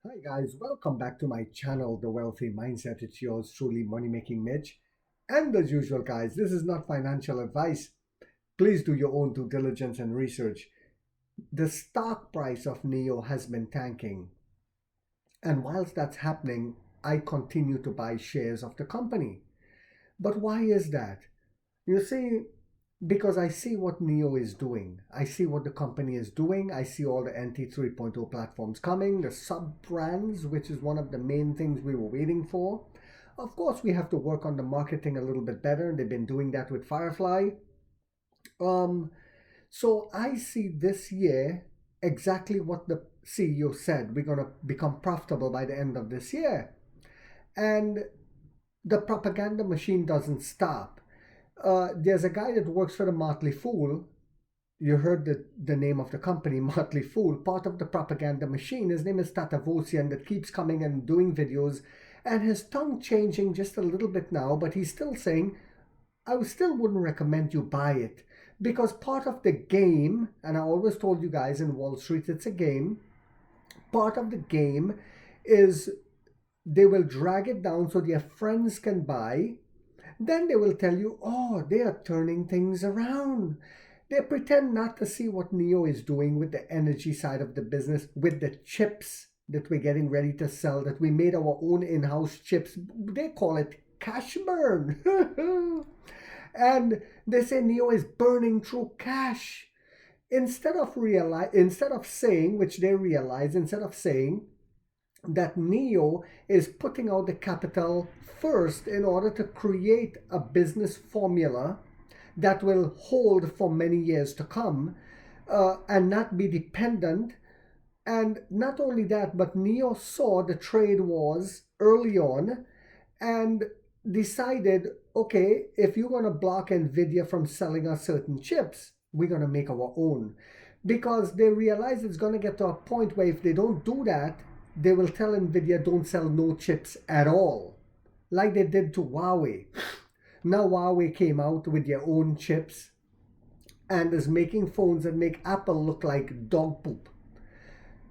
Hi guys, welcome back to my channel, The Wealthy Mindset. It's yours truly, Money Making Mitch. And as usual, guys, this is not financial advice. Please do your own due diligence and research. The stock price of NEO has been tanking. And whilst that's happening, I continue to buy shares of the company. But why is that? You see, because I see what NEO is doing. I see what the company is doing. I see all the NT 3.0 platforms coming, the sub brands, which is one of the main things we were waiting for. Of course, we have to work on the marketing a little bit better. They've been doing that with Firefly. Um, so I see this year exactly what the CEO said. We're going to become profitable by the end of this year. And the propaganda machine doesn't stop. There's a guy that works for the Motley Fool. You heard the name of the company, Motley Fool, part of the propaganda machine. His name is Tatavosian, that keeps coming and doing videos, and his tongue changing just a little bit now, but he's still saying, I still wouldn't recommend you buy it. Because part of the game, and I always told you guys in Wall Street it's a game, part of the game is they will drag it down so their friends can buy. Then they will tell you, oh, they are turning things around. They pretend not to see what NEO is doing with the energy side of the business, with the chips that we're getting ready to sell, that we made our own in-house chips. They call it cash burn. And they say NEO is burning through cash. Instead of saying, which they realize, instead of saying that NEO is putting out the capital first in order to create a business formula that will hold for many years to come, and not be dependent. And not only that, but NEO saw the trade wars early on and decided, okay, if you're going to block NVIDIA from selling us certain chips, we're going to make our own. Because they realize it's going to get to a point where if they don't do that, they will tell NVIDIA don't sell no chips at all, like they did to Huawei. Now Huawei came out with their own chips and is making phones that make Apple look like dog poop.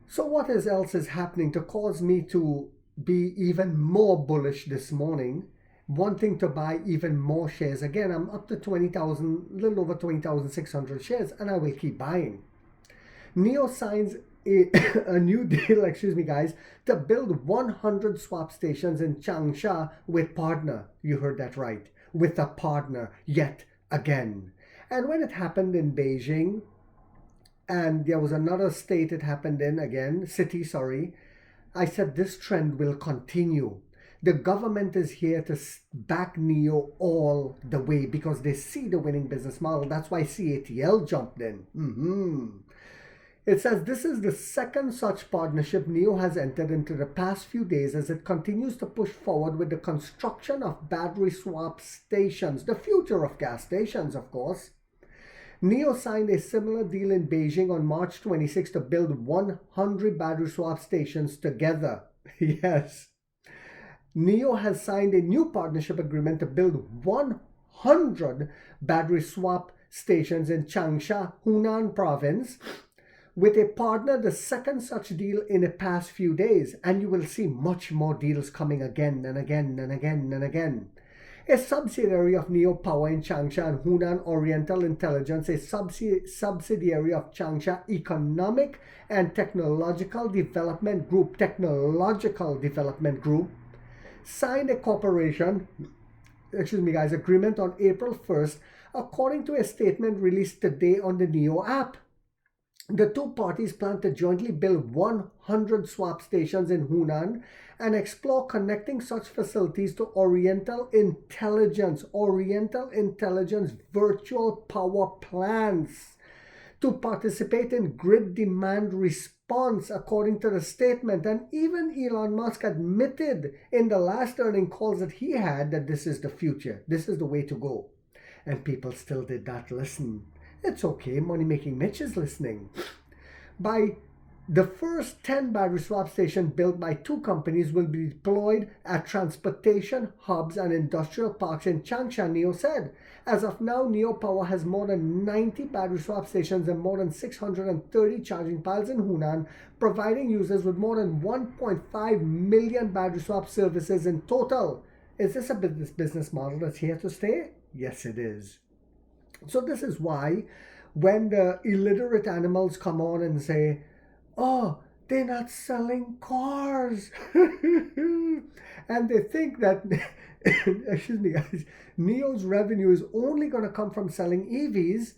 So what else is happening to cause me to be even more bullish this morning, wanting to buy even more shares? Again, I'm up to 20,000, a little over 20,600 shares, and I will keep buying. NEO signs a new deal, excuse me, guys, to build 100 swap stations in Changsha with partner. You heard that right. With a partner yet again. And when it happened in Beijing, and there was another state it happened in again, city, sorry, I said this trend will continue. The government is here to back NEO all the way because they see the winning business model. That's why CATL jumped in. It says this is the second such partnership NEO has entered into the past few days as it continues to push forward with the construction of battery swap stations, the future of gas stations, of course. NEO signed a similar deal in Beijing on March 26 to build 100 battery swap stations together. Yes. NEO has signed a new partnership agreement to build 100 battery swap stations in Changsha, Hunan province, with a partner, the second such deal in the past few days, and you will see much more deals coming again and again and again and again. A subsidiary of NEO Power in Changsha and Hunan Oriental Intelligence, a subsidiary of Changsha Economic and Technological Development Group, signed a agreement on April 1st, according to a statement released today on the NEO app. The two parties plan to jointly build 100 swap stations in Hunan and explore connecting such facilities to Oriental Intelligence virtual power plants to participate in grid demand response, according to the statement. And even Elon Musk admitted in the last earning calls that he had that this is the future, this is the way to go. And people still did not listen. It's okay, Money Making Mitch is listening. By The first 10 battery swap stations built by two companies will be deployed at transportation hubs and industrial parks in Changsha, NEO said. As of now, NEO Power has more than 90 battery swap stations and more than 630 charging piles in Hunan, providing users with more than 1.5 million battery swap services in total. Is this a business model that's here to stay? Yes, it is. So this is why when the illiterate animals come on and say, oh, they're not selling cars. And they think that, excuse me guys, NEO's revenue is only going to come from selling EVs.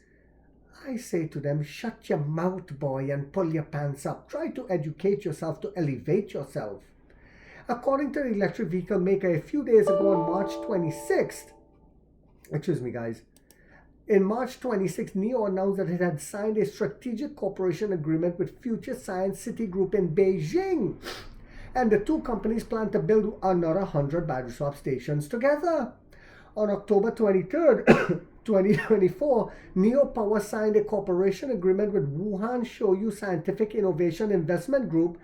I say to them, shut your mouth, boy, and pull your pants up. Try to educate yourself, to elevate yourself. According to the electric vehicle maker, a few days ago on March 26th, excuse me guys, in March 26, NEO announced that it had signed a strategic cooperation agreement with Future Science City Group in Beijing. And the two companies plan to build another 100 battery swap stations together. On October 23rd, 2024, NEO Power signed a cooperation agreement with Wuhan Shoyu Scientific Innovation Investment Group,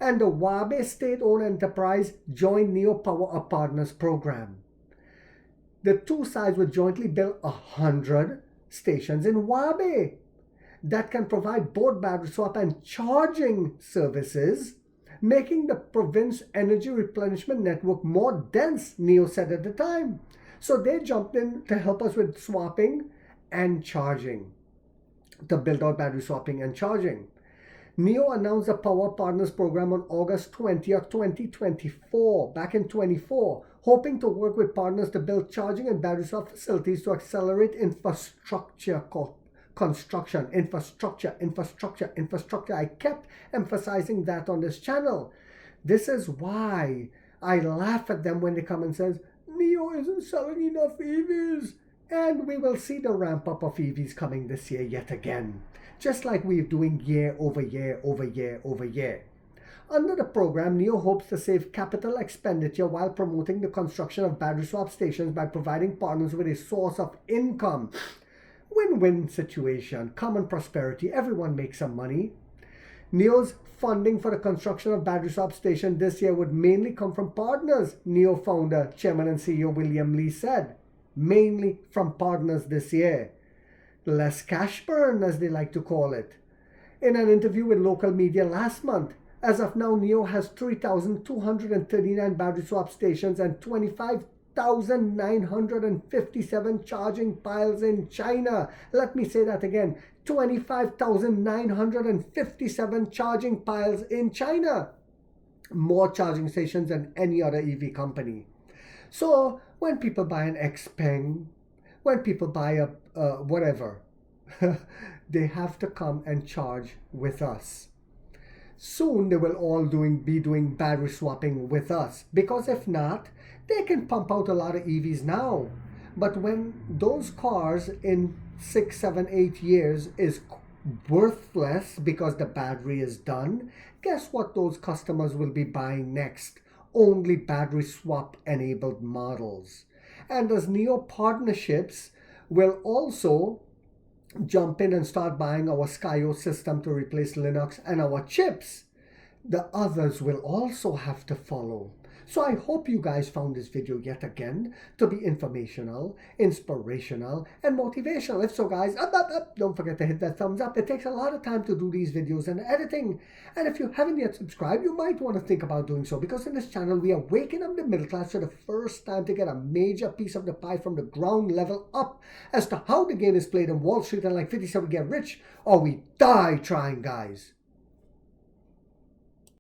and the Wabe state-owned enterprise joined NEO Power a Partners program. The two sides will jointly build 100 stations in Wabe that can provide both battery swap and charging services, making the province energy replenishment network more dense, NEO said at the time. So they jumped in to help us with swapping and charging, to build out battery swapping and charging. NEO announced the Power Partners program on August 20th, 2024, back in 24, hoping to work with partners to build charging and battery swap facilities to accelerate infrastructure construction. Infrastructure. I kept emphasizing that on this channel. This is why I laugh at them when they come and says, NEO isn't selling enough EVs. And we will see the ramp up of EVs coming this year yet again, just like we're doing year over year over year over year. Under the program, NEO hopes to save capital expenditure while promoting the construction of battery swap stations by providing partners with a source of income. Win-win situation, common prosperity, everyone makes some money. NEO's funding for the construction of battery swap station this year would mainly come from partners, NEO founder, chairman and CEO William Lee said. Mainly from partners this year. Less cash burn, as they like to call it. In an interview with local media last month, as of now, NEO has 3,239 battery swap stations and 25,957 charging piles in China. Let me say that again. 25,957 charging piles in China. More charging stations than any other EV company. So when people buy an Xpeng, when people buy a whatever, they have to come and charge with us. Soon they will all be doing battery swapping with us, because if not, they can pump out a lot of EVs now. But when those cars in 6, 7, 8 years is worthless because the battery is done, guess what those customers will be buying next? Only battery swap enabled models. And as NEO partnerships will also jump in and start buying our SkyO system to replace Linux and our chips, the others will also have to follow. So I hope you guys found this video yet again to be informational, inspirational, and motivational. If so, guys, don't forget to hit that thumbs up. It takes a lot of time to do these videos and editing. And if you haven't yet subscribed, you might want to think about doing so, because in this channel, we are waking up the middle class for the first time to get a major piece of the pie from the ground level up as to how the game is played on Wall Street. And like 50 Cent, we get rich or we die trying, guys.